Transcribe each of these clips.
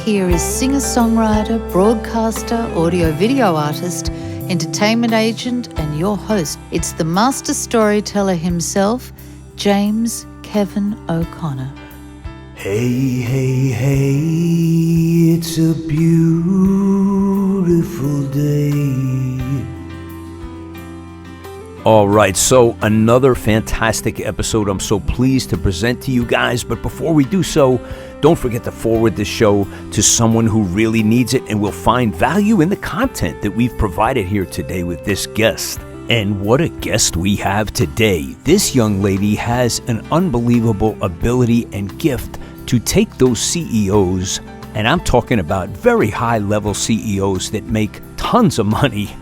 here is singer-songwriter, broadcaster, audio-video artist, entertainment agent, and your host. It's the master storyteller himself, James Kevin O'Connor. Hey, hey, hey, it's a beautiful day. All right, so another fantastic episode I'm so pleased to present to you guys. But before we do so, don't forget to forward this show to someone who really needs it and will find value in the content that we've provided here today with this guest. And what a guest we have today. This young lady has an unbelievable ability and gift to take those CEOs, and I'm talking about very high-level CEOs that make tons of money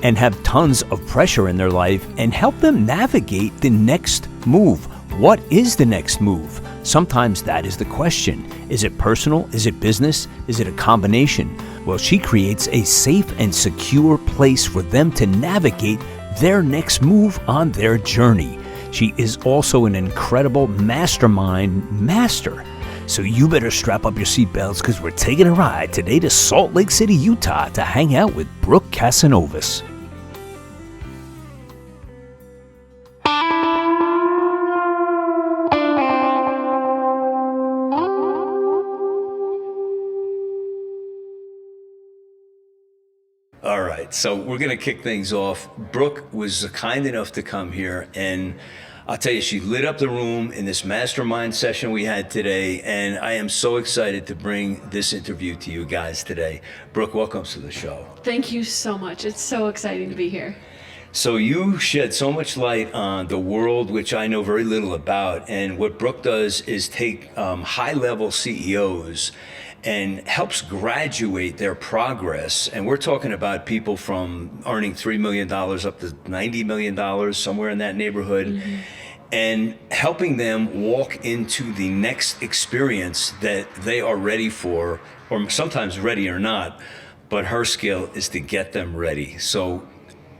and have tons of pressure in their life, and help them navigate the next move. What is the next move? Sometimes that is the question. Is it personal? Is it business? Is it a combination? Well, she creates a safe and secure place for them to navigate their next move on their journey. She is also an incredible mastermind master. So you better strap up your seatbelts because we're taking a ride today to Salt Lake City, Utah to hang out with Brooke Casanovas. All right, so we're going to kick things off. Brooke was kind enough to come here, and I'll tell you, she lit up the room in this mastermind session we had today, and I am so excited to bring this interview to you guys today. Brooke, welcome to the show. Thank you so much. It's so exciting to be here. So you shed so much light on the world, which I know very little about, and what Brooke does is take high-level CEOs and helps graduate their progress. And we're talking about people from earning $3 million up to $90 million, somewhere in that neighborhood, and helping them walk into the next experience that they are ready for, or sometimes ready or not, but her skill is to get them ready. So,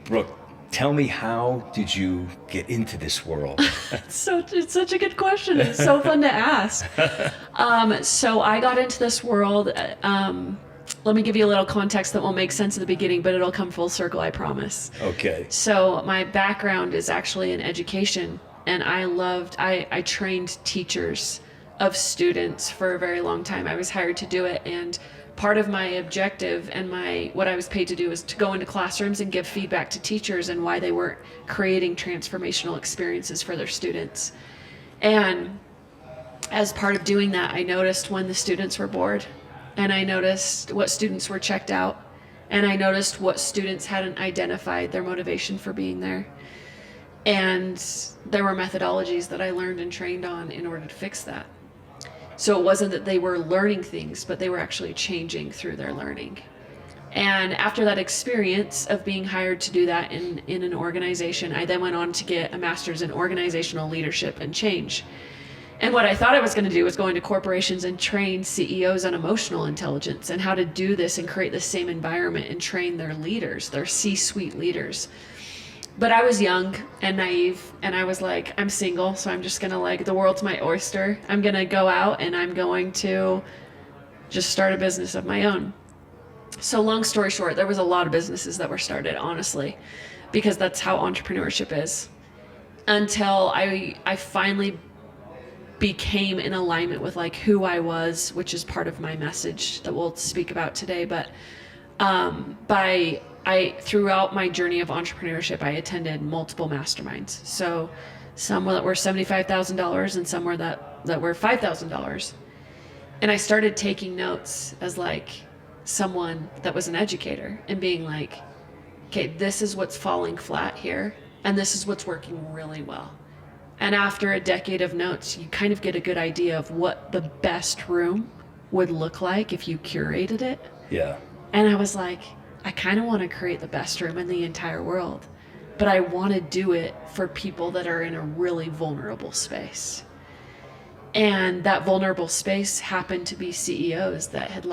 Brooke, tell me, how did you get into this world? It's such a good question. It's so fun to ask. So I got into this world. Let me give you a little context that won't make sense at the beginning, but it'll come full circle, I promise. Okay. So my background is actually in education, and I trained teachers of students for a very long time. I was hired to do it, and part of my objective and what I was paid to do is to go into classrooms and give feedback to teachers and why they weren't creating transformational experiences for their students. And as part of doing that, I noticed when the students were bored, and I noticed what students were checked out, and I noticed what students hadn't identified their motivation for being there. And there were methodologies that I learned and trained on in order to fix that. So it wasn't that they were learning things, but they were actually changing through their learning. And after that experience of being hired to do that in an organization, I then went on to get a master's in organizational leadership and change. And what I thought I was going to do was go into corporations and train CEOs on emotional intelligence and how to do this and create the same environment and train their leaders, their C-suite leaders. But I was young and naive, and I was like, I'm single, so I'm just gonna, the world's my oyster. I'm gonna go out and I'm going to just start a business of my own. So long story short, there was a lot of businesses that were started, honestly, because that's how entrepreneurship is. Until I finally became in alignment with who I was, which is part of my message that we'll speak about today. But throughout my journey of entrepreneurship, I attended multiple masterminds. So some that were $75,000 and some were that were $5,000. And I started taking notes as someone that was an educator and being okay, this is what's falling flat here, and this is what's working really well. And after a decade of notes, you kind of get a good idea of what the best room would look like if you curated it. Yeah. And I was like, I kind of want to create the best room in the entire world, but I want to do it for people that are in a really vulnerable space. And that vulnerable space happened to be CEOs that had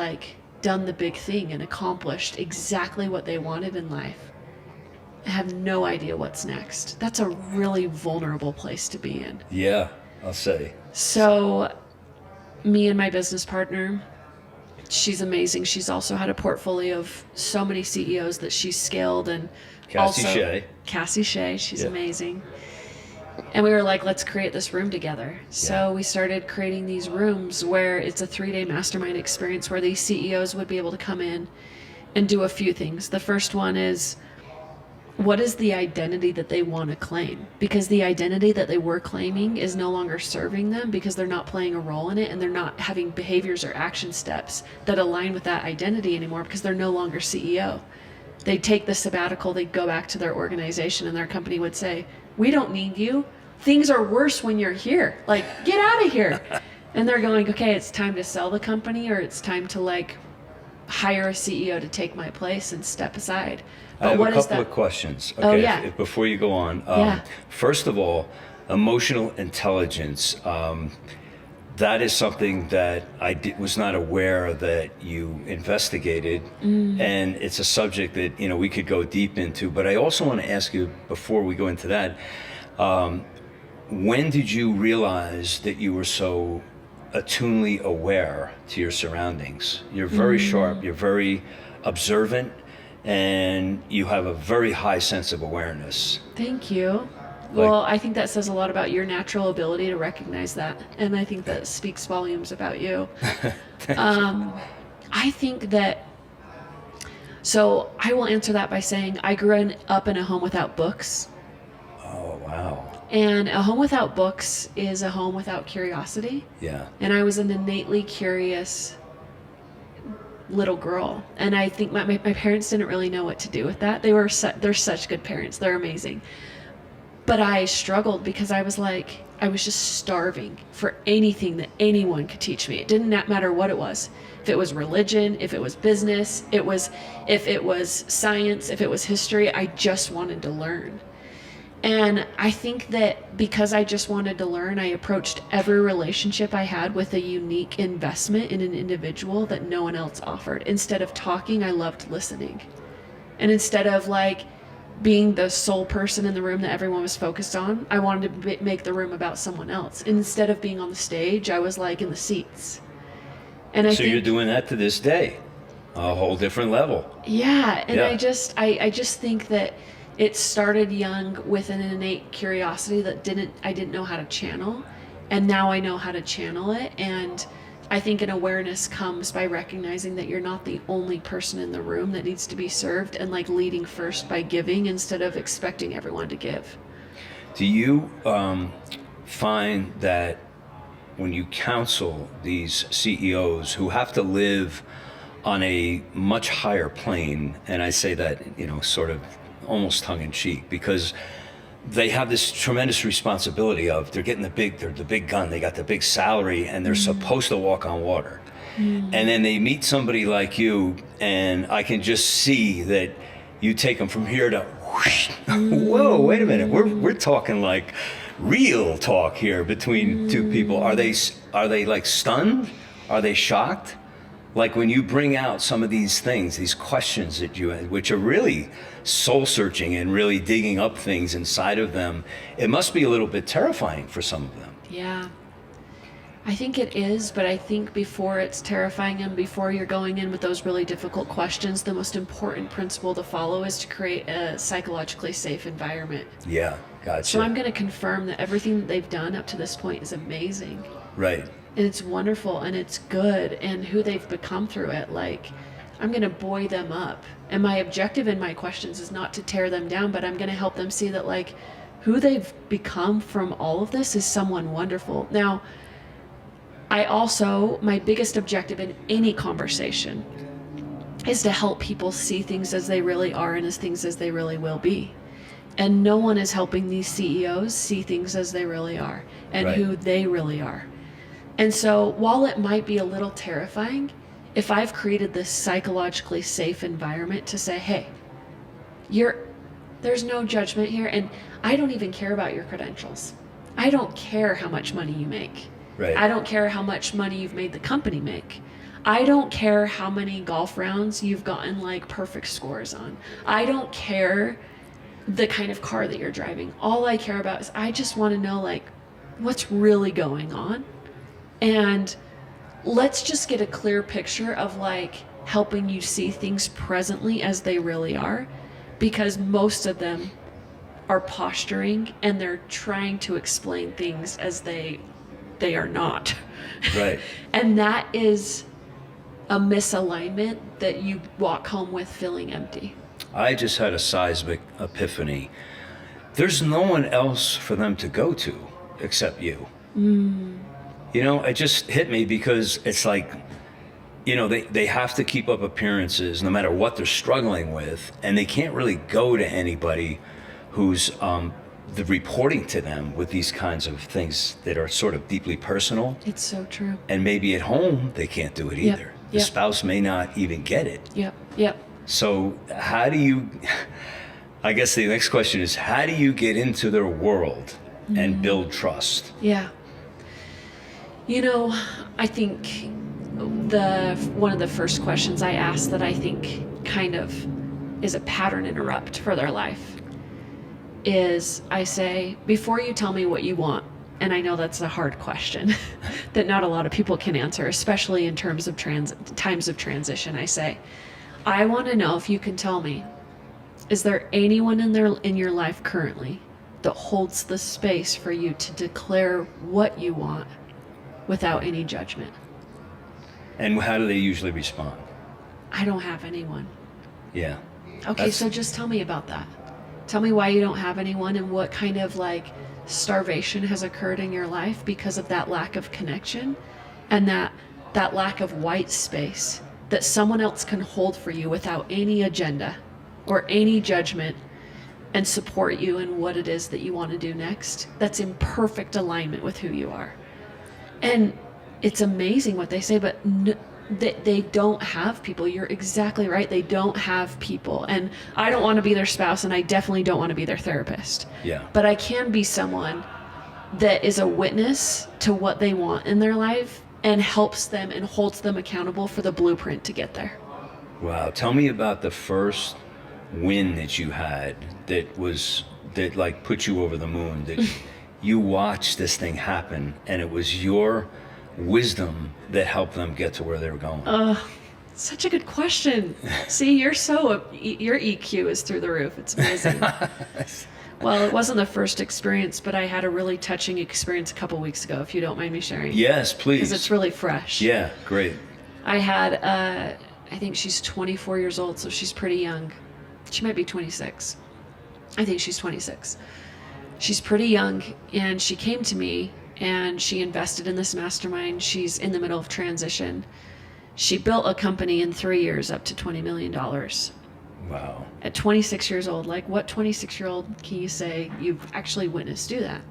done the big thing and accomplished exactly what they wanted in life. I have no idea what's next. That's a really vulnerable place to be in. Yeah, I'll say. So me and my business partner, She's amazing. She's also had a portfolio of so many CEOs that she's scaled, and Cassie Shea, she's amazing. And we were like, let's create this room together. So we started creating these rooms where it's a 3-day mastermind experience where these CEOs would be able to come in and do a few things. The first one is, what is the identity that they want to claim? Because the identity that they were claiming is no longer serving them because they're not playing a role in it, and they're not having behaviors or action steps that align with that identity anymore because they're no longer CEO. They'd take the sabbatical, they'd go back to their organization, and their company would say, we don't need you. Things are worse when you're here. Like, get out of here. And they're going, okay, it's time to sell the company, or it's time to like hire a CEO to take my place and step aside. But I have a couple of questions. Okay, before you go on. First of all, emotional intelligence. That is something that I was not aware that you investigated, and it's a subject that we could go deep into. But I also want to ask you, before we go into that, when did you realize that you were so attunely aware to your surroundings? You're very sharp. You're very observant. And you have a very high sense of awareness. Thank you. Well, I think that says a lot about your natural ability to recognize that. And I think that speaks volumes about you. I think that, so I will answer that by saying I grew up in a home without books. Oh, wow. And a home without books is a home without curiosity. Yeah. And I was an innately curious little girl, and I think my parents didn't really know what to do with that. They're such good parents. They're amazing. But I struggled because I was just starving for anything that anyone could teach me. It didn't matter what it was. If it was religion, if it was business, if it was science, if it was history, I just wanted to learn. And I think that because I just wanted to learn, I approached every relationship I had with a unique investment in an individual that no one else offered. Instead of talking, I loved listening. And instead of like being the sole person in the room that everyone was focused on, I wanted to make the room about someone else. And instead of being on the stage, I was like in the seats. And I think, you're doing that to this day, a whole different level. Yeah. And I just think that it started young with an innate curiosity that I didn't know how to channel, and now I know how to channel it. And I think an awareness comes by recognizing that you're not the only person in the room that needs to be served, and like leading first by giving instead of expecting everyone to give. Do you find that when you counsel these CEOs who have to live on a much higher plane, and I say that, sort of almost tongue-in-cheek, because they have this tremendous responsibility of they're the big gun, they got the big salary, and they're supposed to walk on water. And then they meet somebody like you, and I can just see that you take them from here to whoosh. Whoa, wait a minute, we're talking like real talk here between two people. Are they like stunned? Are they shocked? Like when you bring out some of these things, these questions which are really soul-searching and really digging up things inside of them, it must be a little bit terrifying for some of them. Yeah, I think it is, but I think before it's terrifying and before you're going in with those really difficult questions, the most important principle to follow is to create a psychologically safe environment. Yeah, gotcha. So I'm going to confirm that everything that they've done up to this point is amazing. Right. And it's wonderful and it's good, and who they've become through it, like, I'm going to buoy them up. And my objective in my questions is not to tear them down, but I'm going to help them see that, like, who they've become from all of this is someone wonderful. Now, my biggest objective in any conversation is to help people see things as they really are and as things as they really will be. And no one is helping these CEOs see things as they really are and who they really are. And so while it might be a little terrifying, if I've created this psychologically safe environment to say, hey, there's no judgment here, and I don't even care about your credentials. I don't care how much money you make. Right. I don't care how much money you've made the company make. I don't care how many golf rounds you've gotten like perfect scores on. I don't care the kind of car that you're driving. All I care about is I just want to know like what's really going on. And let's just get a clear picture of like helping you see things presently as they really are, because most of them are posturing and they're trying to explain things as they are not. Right. And that is a misalignment that you walk home with feeling empty. I just had a seismic epiphany. There's no one else for them to go to except you. You know, it just hit me because it's like, you know, they have to keep up appearances no matter what they're struggling with, and they can't really go to anybody who's the reporting to them with these kinds of things that are sort of deeply personal. It's so true. And maybe at home they can't do it either. The spouse may not even get it. Yep. So how do you, I guess the next question is, how do you get into their world and build trust? Yeah. You know, I think one of the first questions I ask that I think kind of is a pattern interrupt for their life is I say, before you tell me what you want, and I know that's a hard question that not a lot of people can answer, especially in terms of times of transition. I say, I want to know if you can tell me, is there anyone in your life currently that holds the space for you to declare what you want without any judgment? And how do they usually respond? I don't have anyone. Yeah. Okay, so just tell me about that. Tell me why you don't have anyone and what kind of like starvation has occurred in your life because of that lack of connection and that lack of white space that someone else can hold for you without any agenda or any judgment and support you in what it is that you want to do next. That's in perfect alignment with who you are. And it's amazing what they say, but they don't have people. You're exactly right. They don't have people. And I don't want to be their spouse, and I definitely don't want to be their therapist. Yeah. But I can be someone that is a witness to what they want in their life and helps them and holds them accountable for the blueprint to get there. Wow. Tell me about the first win that you had that like put you over the moon, that you watched this thing happen and it was your wisdom that helped them get to where they were going. Such a good question. See, your EQ is through the roof. It's amazing. Well, it wasn't the first experience, but I had a really touching experience a couple weeks ago, if you don't mind me sharing. Yes, please. Because it's really fresh. Yeah, great. I had, I think she's 24 years old, so she's pretty young. She might be 26. I think she's 26. She's pretty young, and she came to me, and she invested in this mastermind. She's in the middle of transition. She built a company in 3 years up to $20 million. Wow. At 26 years old, like what 26-year-old can you say you've actually witnessed do that?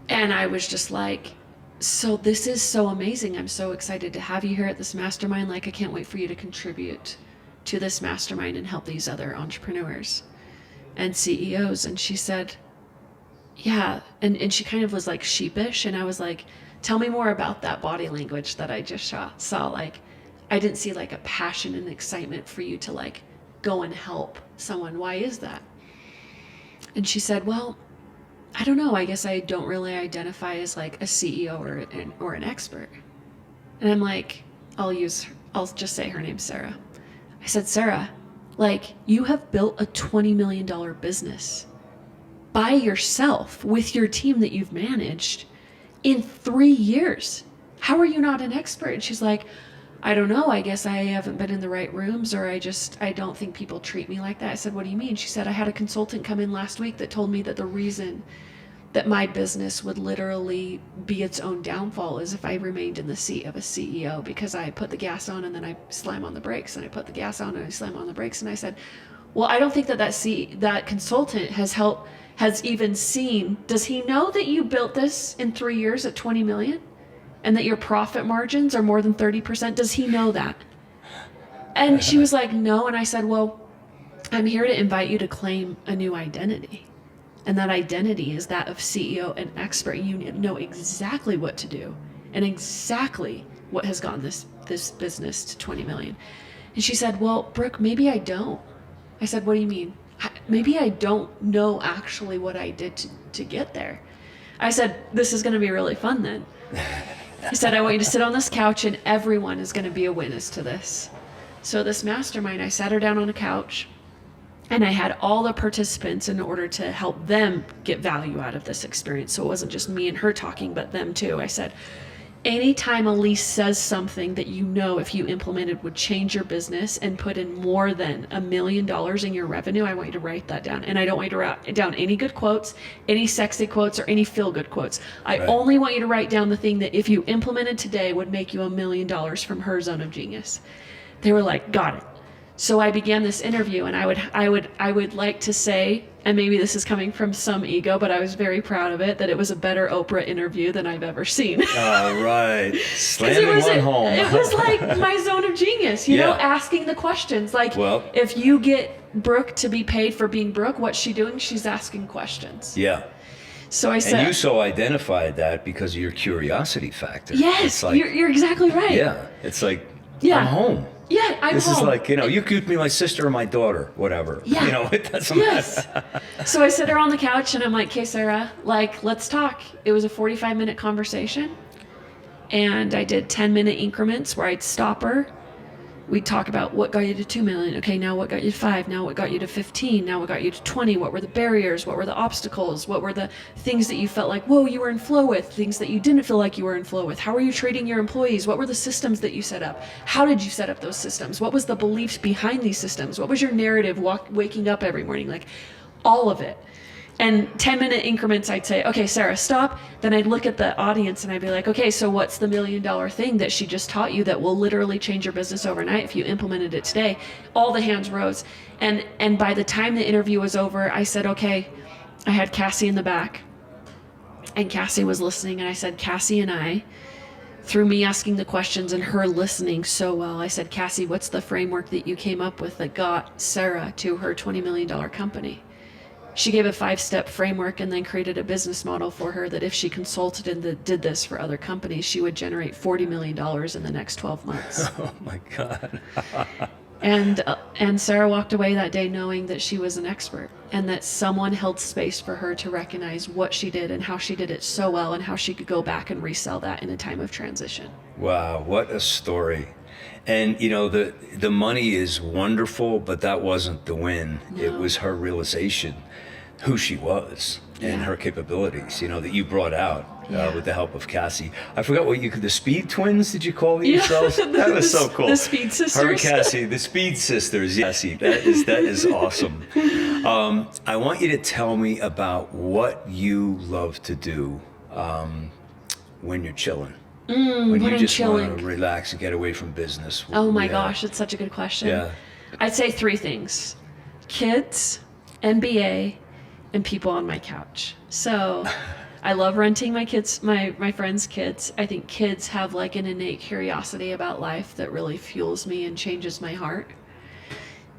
And I was just like, so this is so amazing. I'm so excited to have you here at this mastermind. Like, I can't wait for you to contribute to this mastermind and help these other entrepreneurs and CEOs. And she said, yeah. And she kind of was like sheepish. And I was like, tell me more about that body language that I just saw. Like, I didn't see like a passion and excitement for you to like go and help someone. Why is that? And she said, well, I don't know. I guess I don't really identify as like a CEO or an expert. And I'm like, I'll just say her name's Sarah. I said, Sarah, like, you have built a $20 million business by yourself with your team that you've managed in 3 years. How are you not an expert? And she's like, I don't know. I guess I haven't been in the right rooms, or I don't think people treat me like that. I said, what do you mean? She said, I had a consultant come in last week that told me that the reason that my business would literally be its own downfall is if I remained in the seat of a CEO, because I put the gas on and then I slam on the brakes, and I put the gas on and I slam on the brakes. And I said, well, I don't think that consultant has even seen, does he know that you built this in 3 years at 20 million and that your profit margins are more than 30%? Does he know that? And she was like, no. And I said, well, I'm here to invite you to claim a new identity. And that identity is that of CEO and expert. You know exactly what to do and exactly what has gotten this business to 20 million. And she said, well, Brooke, maybe I don't. I said, what do you mean? Maybe I don't know actually what I did to get there. I said, this is going to be really fun then. He said, I want you to sit on this couch and everyone is going to be a witness to this. So this mastermind, I sat her down on a couch and I had all the participants in order to help them get value out of this experience. So it wasn't just me and her talking, but them too. I said, anytime Elise says something that you know if you implemented would change your business and put in more than $1 million in your revenue, I want you to write that down. And I don't want you to write down any good quotes, any sexy quotes, or any feel-good quotes. I only want you to write down the thing that if you implemented today would make you $1 million from her zone of genius. They were like, got it. So I began this interview, and I would like to say, and maybe this is coming from some ego, but I was very proud of it, that it was a better Oprah interview than I've ever seen. All right. Slamming one home. It was like my zone of genius, you know, asking the questions. Like, if you get Brooke to be paid for being Brooke, what's she doing? She's asking questions. Yeah. So I said, and you so identified that because of your curiosity factor. Yes, like, you're exactly right. Yeah. It's like, I'm home. Yeah, I'm This home. is like, you know, you could be my sister or my daughter, whatever. Yeah. You know, it doesn't matter. So I sit her on the couch and I'm like, okay, Sarah, like, let's talk. It was a 45-minute conversation. And I did 10-minute increments where I'd stop her. We'd talk about what got you to 2 million. Okay, now what got you to 5? Now what got you to 15? Now what got you to 20? What were the barriers? What were the obstacles? What were the things that you felt like, whoa, you were in flow with? Things that you didn't feel like you were in flow with? How were you treating your employees? What were the systems that you set up? How did you set up those systems? What was the beliefs behind these systems? What was your narrative waking up every morning? Like, all of it. And 10-minute increments, I'd say, okay, Sarah, stop. Then I'd look at the audience and I'd be like, okay, so what's the $1 million thing that she just taught you that will literally change your business overnight if you implemented it today? All the hands rose. And by the time the interview was over, I said, okay, I had Cassie in the back. And Cassie was listening. And I said, Cassie and I, through me asking the questions and her listening so well, I said, Cassie, what's the framework that you came up with that got Sarah to her $20 million company? She gave a 5-step framework and then created a business model for her that if she consulted and did this for other companies, she would generate $40 million in the next 12 months. Oh my God. And Sarah walked away that day knowing that she was an expert and that someone held space for her to recognize what she did and how she did it so well and how she could go back and resell that in a time of transition. Wow, what a story. And, you know, the money is wonderful, but that wasn't the win. No. It was her realization who she was and her capabilities, you know, that you brought out with the help of Cassie. I forgot what the Speed Twins, did you call yourselves? That was so cool. The Speed Sisters. Her and Cassie, the Speed Sisters. Cassie, that is awesome. I want you to tell me about what you love to do when you're chilling. When you just want to relax and get away from business. Oh my gosh, it's such a good question. Yeah. I'd say 3 things: kids, NBA, and people on my couch. So I love renting my kids, my friends' kids. I think kids have like an innate curiosity about life that really fuels me and changes my heart.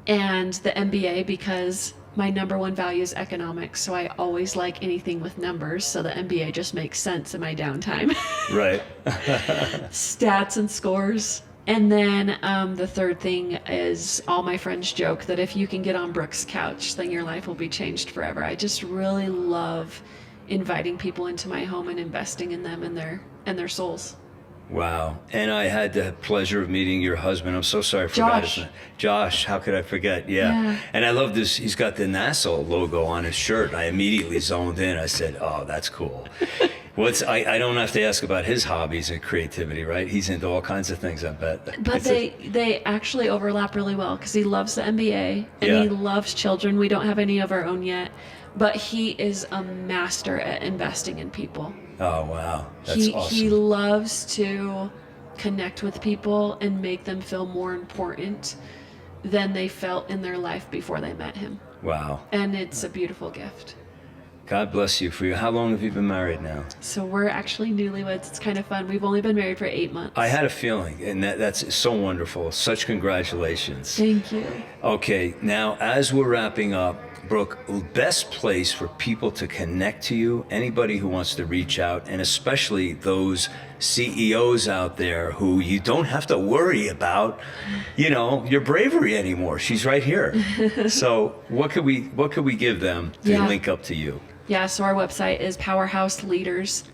And the MBA, because my number one value is economics, so I always like anything with numbers, so the MBA just makes sense in my downtime. Right. Stats and scores. And then the third thing is, all my friends joke that if you can get on Brooke's couch, then your life will be changed forever. I just really love inviting people into my home and investing in them and their souls. Wow. And I had the pleasure of meeting your husband. I'm so sorry I forgot his name. Josh, how could I forget? Yeah. And I love this. He's got the NASA logo on his shirt. I immediately zoned in. I said, oh, that's cool. I don't have to ask about his hobbies and creativity, right? He's into all kinds of things, I bet. But they actually overlap really well because he loves the MBA and he loves children. We don't have any of our own yet, but he is a master at investing in people. Oh, wow. That's awesome. He loves to connect with people and make them feel more important than they felt in their life before they met him. Wow. And it's a beautiful gift. God bless you. How long have you been married now? So we're actually newlyweds. It's kind of fun. We've only been married for 8 months. I had a feeling, and that's so wonderful. Such congratulations. Thank you. Okay, now as we're wrapping up, Brooke, best place for people to connect to you, anybody who wants to reach out, and especially those CEOs out there who you don't have to worry about, your bravery anymore. She's right here. So what could we give them to link up to you? Yeah, so our website is powerhouseleaders.com.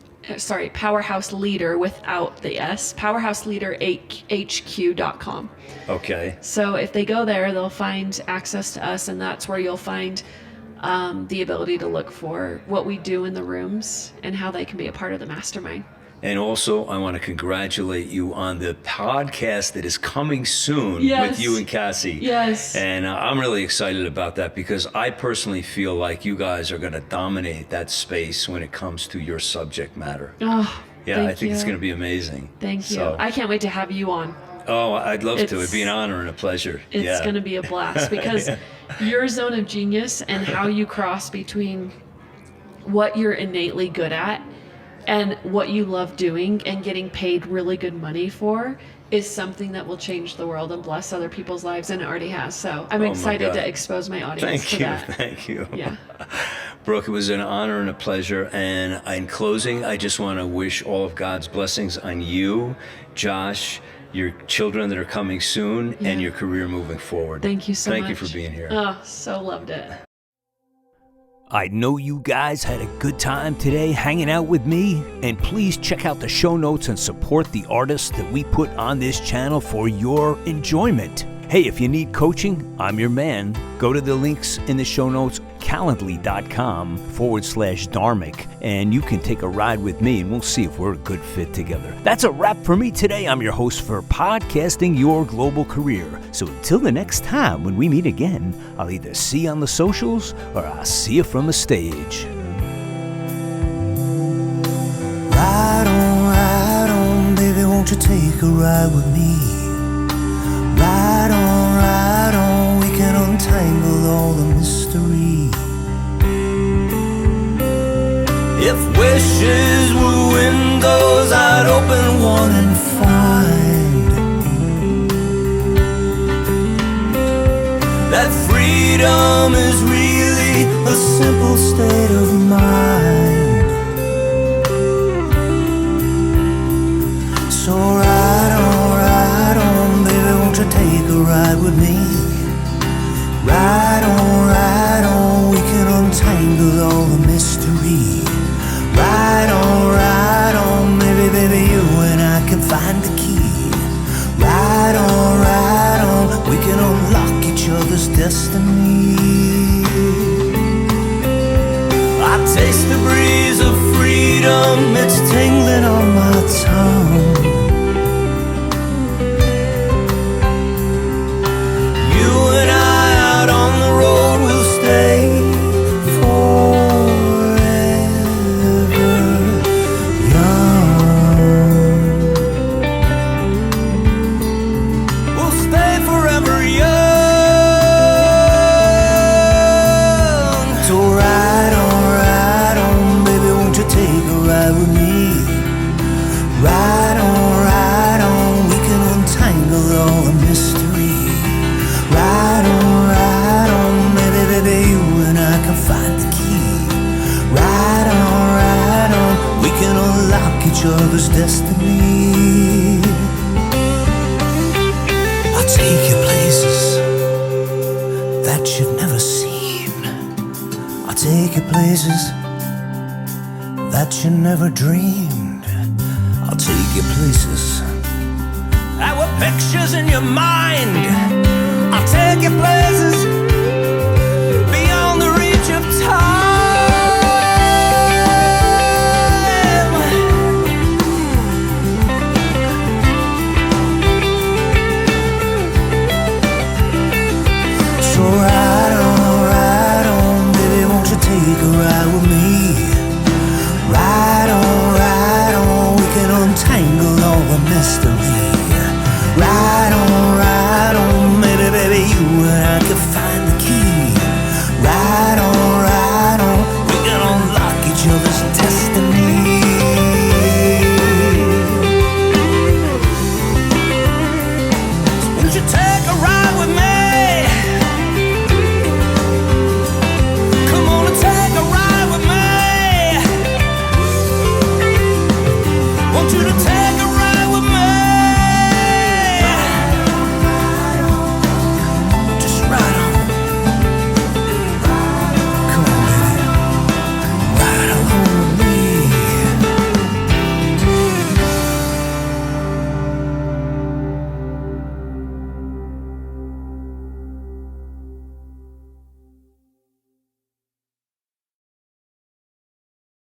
Powerhouse Leader without the S, powerhouseleaderhq.com. Okay. So if they go there, they'll find access to us, and that's where you'll find the ability to look for what we do in the rooms and how they can be a part of the mastermind. And also, I want to congratulate you on the podcast that is coming soon with you and Cassie. Yes. And I'm really excited about that because I personally feel like you guys are going to dominate that space when it comes to your subject matter. Oh, yeah, I think it's going to be amazing. Thank you. I can't wait to have you on. Oh, I'd love to. It'd be an honor and a pleasure. It's going to be a blast because your zone of genius and how you cross between what you're innately good at and what you love doing and getting paid really good money for is something that will change the world and bless other people's lives, and it already has. So I'm excited to expose my audience to that. Thank you. Yeah. Brooke, it was an honor and a pleasure. And in closing, I just want to wish all of God's blessings on you, Josh, your children that are coming soon, and your career moving forward. Thank you so much. Thank you for being here. Oh, so loved it. I know you guys had a good time today hanging out with me, and please check out the show notes and support the artists that we put on this channel for your enjoyment. Hey, if you need coaching, I'm your man. Go to the links in the show notes, calendly.com/Dharmic, and you can take a ride with me and we'll see if we're a good fit together. That's a wrap for me today. I'm your host for Podcasting Your Global Career. So until the next time when we meet again, I'll either see you on the socials or I'll see you from the stage. Ride on, baby, won't you take a ride with me? Ride on, we can untangle all the mystery. If wishes were windows, I'd open one and find that freedom is really a simple state of mind. So ride on, baby, won't you take a ride with me? Ride on, we can untangle all the mystery. Ride on, baby, you and I can find the key. Ride on, we can unlock each other's destiny. I taste the breeze of freedom, it's tingling on my tongue. You and I out on the road will stay forever young. We'll stay forever young. So ride on, baby, won't you take a ride with me? Ride on, we can untangle all the mystery. Ride on, baby, you and I can find the key. Ride on, we can unlock each other's destiny. I'll take you places that you've never seen. I'll take you places that you never dreamed. I'll take you places that were pictures in your mind. I'll take you places beyond the reach of time. So ride on, baby, won't you take a ride with me? Ride on, we can untangle all the mystery. Ride on, baby, you and I can find the key. Ride on, we can unlock each other's destiny. So won't you take a ride with me? Come on and take a ride with me. Want you to take